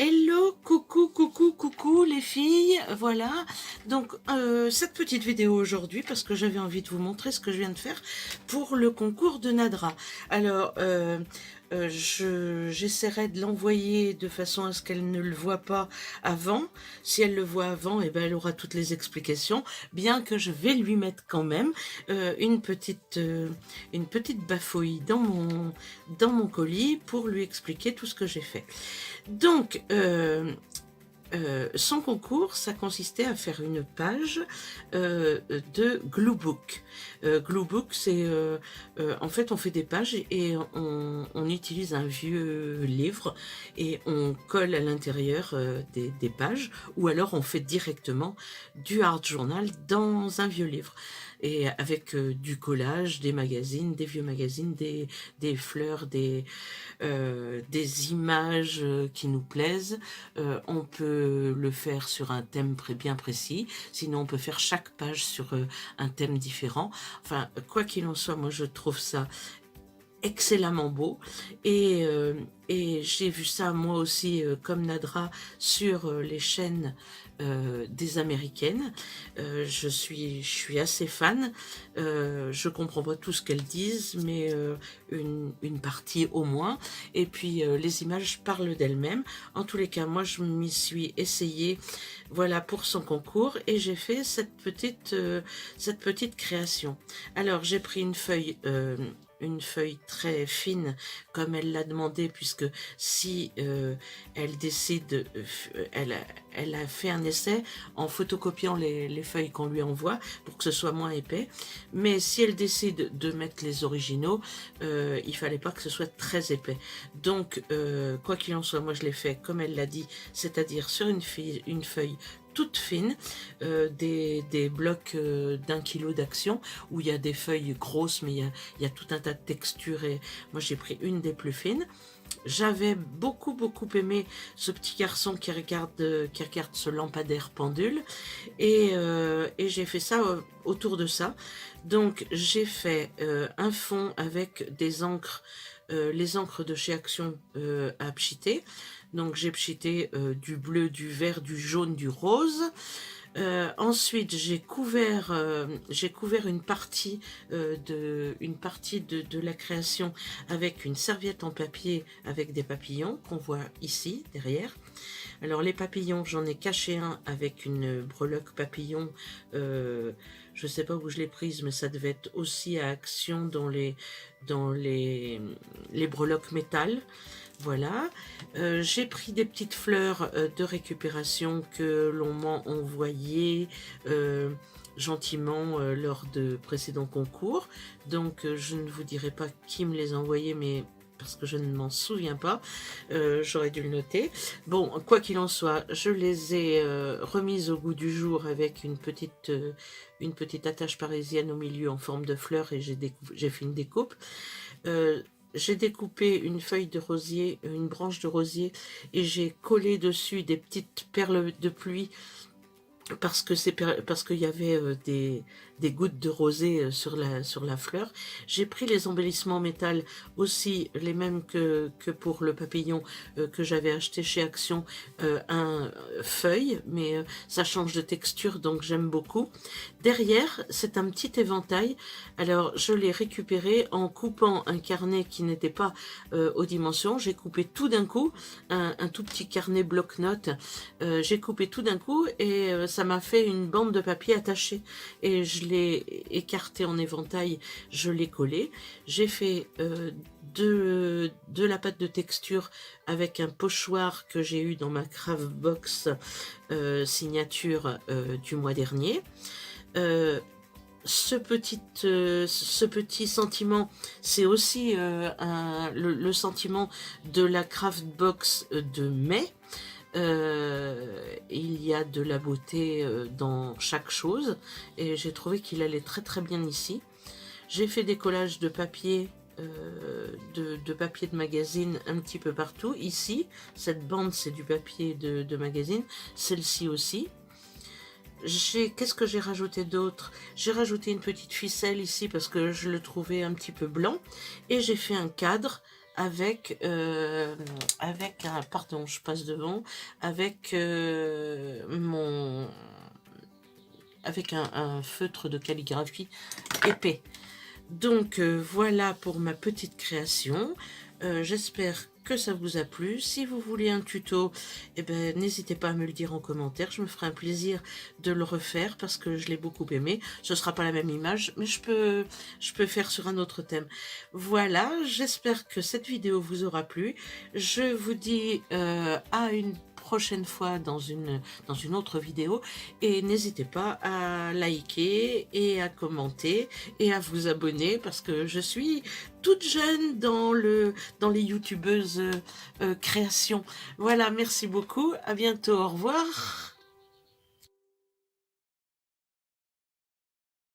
Hello, coucou, coucou, coucou les filles, voilà, donc cette petite vidéo aujourd'hui parce que j'avais envie de vous montrer ce que je viens de faire pour le concours de Nadra. Alors, j'essaierai de l'envoyer de façon à ce qu'elle ne le voit pas avant. Si elle le voit avant, eh ben, elle aura toutes les explications, bien que je vais lui mettre quand même une petite bafouille dans mon colis pour lui expliquer tout ce que j'ai fait. Donc, son concours, ça consistait à faire une page de Gluebook. Gluebook, c'est en fait on fait des pages et on utilise un vieux livre et on colle à l'intérieur des pages, ou alors on fait directement du art journal dans un vieux livre. Et avec du collage, des magazines, des vieux magazines, des fleurs, des images qui nous plaisent. On peut le faire sur un thème bien précis, sinon on peut faire chaque page sur un thème différent. Enfin, quoi qu'il en soit, moi je trouve ça excellemment beau et j'ai vu ça moi aussi comme Nadra sur les chaînes des américaines. Je suis assez fan. Je comprends pas tout ce qu'elles disent, mais une partie au moins. Et puis les images parlent d'elles-mêmes. En tous les cas, moi je m'y suis essayée, voilà, pour son concours, et j'ai fait cette petite création. Alors j'ai pris une feuille très fine comme elle l'a demandé, puisque si elle décide, elle a fait un essai en photocopiant les feuilles qu'on lui envoie pour que ce soit moins épais, mais si elle décide de mettre les originaux, il fallait pas que ce soit très épais. Donc quoi qu'il en soit, moi je l'ai fait comme elle l'a dit, c'est-à-dire sur une feuille toute fine, des blocs d'1 kilo d'action, où il y a des feuilles grosses, mais il y a tout un tas de textures, et moi j'ai pris une des plus fines. J'avais beaucoup aimé ce petit garçon qui regarde ce lampadaire pendule, et j'ai fait ça autour de ça. Donc j'ai fait un fond avec des encres, les encres de chez Action à pchiter. Donc j'ai pchité du bleu, du vert, du jaune, du rose. Ensuite, j'ai couvert une partie de la création avec une serviette en papier avec des papillons qu'on voit ici derrière. Alors les papillons, j'en ai caché un avec une breloque papillon. Je ne sais pas où je l'ai prise, mais ça devait être aussi à Action dans les breloques métal. Voilà, j'ai pris des petites fleurs de récupération que l'on m'a envoyées gentiment lors de précédents concours. Donc je ne vous dirai pas qui me les a envoyées, mais parce que je ne m'en souviens pas, j'aurais dû le noter. Bon, quoi qu'il en soit, je les ai remises au goût du jour avec une petite attache parisienne au milieu en forme de fleur, et j'ai fait une découpe. J'ai découpé une feuille de rosier, une branche de rosier, et j'ai collé dessus des petites perles de pluie parce qu'il y avait des gouttes de rosée sur la fleur. J'ai pris les embellissements métal, aussi les mêmes que pour le papillon que j'avais acheté chez Action, un feuille, mais ça change de texture, donc j'aime beaucoup. Derrière, c'est un petit éventail. Alors je l'ai récupéré en coupant un carnet qui n'était pas aux dimensions. J'ai coupé tout d'un coup, un tout petit carnet bloc-notes. J'ai coupé tout d'un coup, et ça m'a fait une bande de papier attachée, et je l'ai écarté en éventail, je l'ai collé. J'ai fait de la pâte de texture avec un pochoir que j'ai eu dans ma craft box signature du mois dernier. Ce petit sentiment, c'est aussi le sentiment de la craft box de mai. Il y a de la beauté dans chaque chose, et j'ai trouvé qu'il allait très bien ici. J'ai fait des collages de papier, de papier de magazine un petit peu partout. Ici, cette bande, c'est du papier de magazine, celle-ci aussi. Qu'est-ce que j'ai rajouté d'autre? J'ai rajouté une petite ficelle ici parce que je le trouvais un petit peu blanc, et j'ai fait un cadre avec, avec un, pardon, je passe devant, avec avec un feutre de calligraphie épais. Donc voilà pour ma petite création. J'espère que ça vous a plu. Si vous voulez un tuto, eh ben, n'hésitez pas à me le dire en commentaire. Je me ferai un plaisir de le refaire parce que je l'ai beaucoup aimé. Ce ne sera pas la même image, mais je peux faire sur un autre thème. Voilà, j'espère que cette vidéo vous aura plu. Je vous dis à une prochaine fois dans une autre vidéo et n'hésitez pas à liker et à commenter et à vous abonner parce que je suis toute jeune dans les youtubeuses créations. Voilà, merci beaucoup, à bientôt, au revoir.